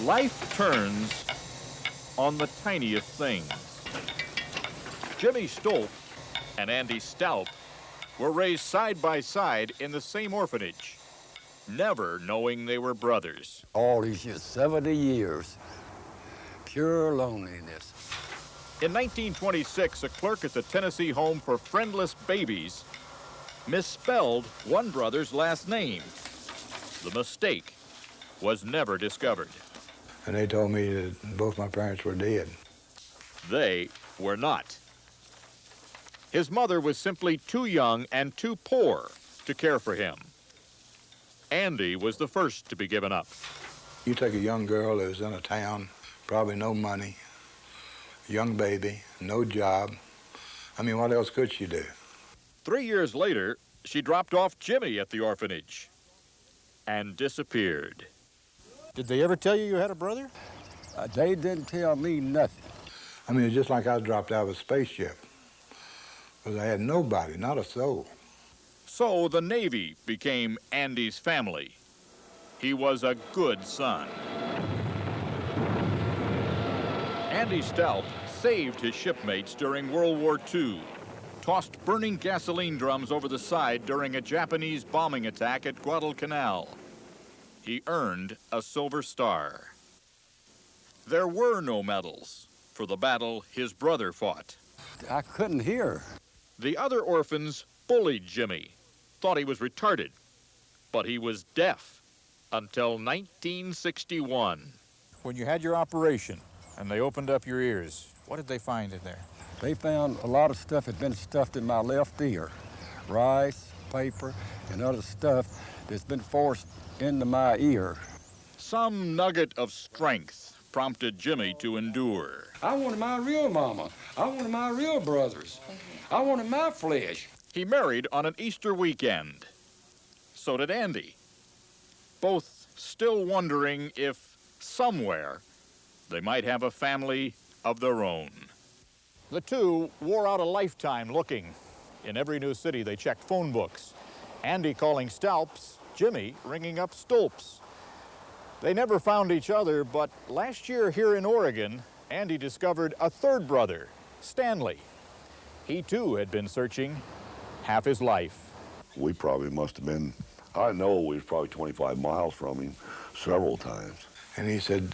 Life turns on the tiniest things. Jimmy Stolp and Andy Stalp were raised side by side in the same orphanage, never knowing they were brothers. All these years, 70 years, pure loneliness. In 1926, a clerk at the Tennessee home for Friendless Babies misspelled one brother's last name. The mistake was never discovered. And they told me that both my parents were dead. They were not. His mother was simply too young and too poor to care for him. Andy was the first to be given up. You take a young girl that was in a town, probably no money, young baby, no job. I mean, what else could she do? 3 years later, she dropped off Jimmy at the orphanage and disappeared. Did they ever tell you you had a brother? They didn't tell me nothing. I mean, it's just like I was dropped out of a spaceship, because I had nobody, not a soul. So the Navy became Andy's family. He was a good son. Andy Stalp saved his shipmates during World War II, tossed burning gasoline drums over the side during a Japanese bombing attack at Guadalcanal. He earned a Silver Star. There were no medals for the battle his brother fought. I couldn't hear. The other orphans bullied Jimmy, thought he was retarded, but he was deaf until 1961. When you had your operation and they opened up your ears, what did they find in there? They found a lot of stuff had been stuffed in my left ear. Rice, paper, and other stuff that's been forced into my ear. Some nugget of strength prompted Jimmy to endure. I wanted my real mama. I wanted my real brothers. I wanted my flesh. He married on an Easter weekend. So did Andy. Both still wondering if somewhere they might have a family of their own. The two wore out a lifetime looking. In every new city, they checked phone books. Andy calling Stalps, Jimmy ringing up Stolps. They never found each other, but last year here in Oregon, Andy discovered a third brother, Stanley. He too had been searching half his life. We probably must have been, I know we was probably 25 miles from him several times. And he said,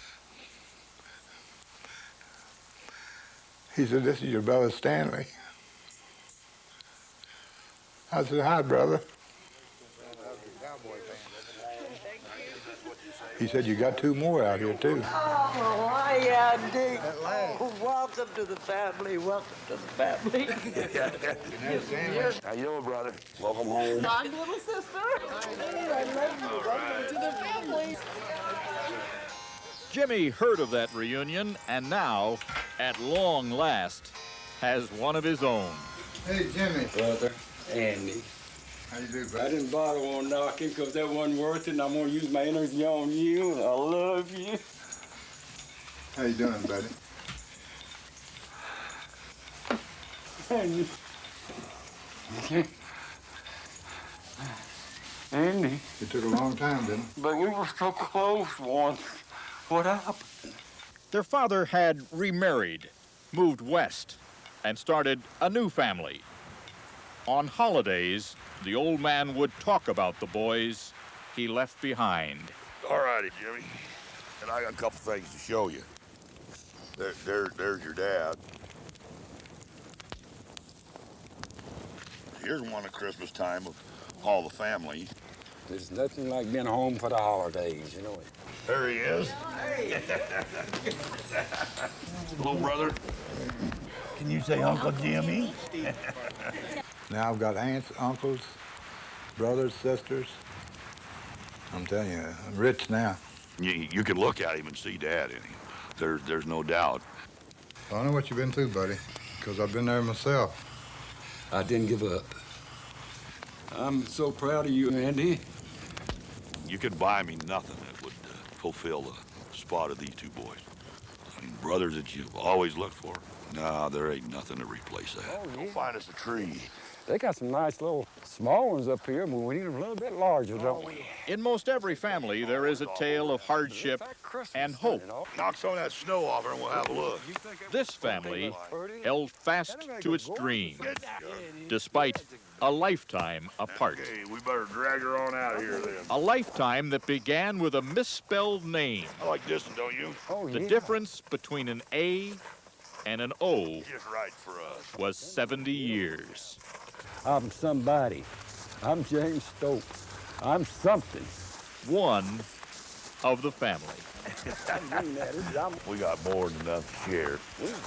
this is your brother Stanley. I said, hi, brother. He said, you got two more out here, too. Oh, hi, Andy. Welcome to the family. Welcome to the family. How you doing, brother? Welcome home. My little sister. Hey, I love you. Welcome to the family. Jimmy heard of that reunion and now, at long last, has one of his own. Hey, Jimmy. Brother, Andy. How you doing, I brother? didn't bother on knocking because that wasn't worth it, and I'm going to use my energy on you, and I love you. How you doing, buddy? Andy. Andy. It took a long time, didn't it? But we were so close once. What happened? Their father had remarried, moved west, and started a new family. On holidays, the old man would talk about the boys he left behind. All righty, Jimmy. And I got a couple things to show you. There's your dad. Here's one at Christmas time of all the family. There's nothing like being home for the holidays, you know it. There he is. Little brother. Can you say Uncle Jimmy? Now I've got aunts, uncles, brothers, sisters. I'm telling you, I'm rich now. You can look at him and see Dad in him. There's no doubt. I know what you've been through, buddy, because I've been there myself. I didn't give up. I'm so proud of you, Andy. You could buy me nothing that would fulfill the spot of these two boys. I mean, brothers that you've always looked for. Nah, there ain't nothing to replace that. Oh, Go yeah. find us a tree. They got some nice little small ones up here, but we need them a little bit larger, don't we? In most every family, there is a tale of hardship and hope. Knock some of that snow off her and we'll have a look. This family held fast to its dream, despite a lifetime apart. Okay, we better drag her on out of here then. A lifetime that began with a misspelled name. I like this one, don't you? Oh, The yeah. difference between an A and an O Just right for us. was 70 years. I'm somebody. I'm James Stolp. I'm something. One of the family. I mean that. We got more than enough to share.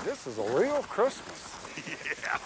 This is a real Christmas. Yeah.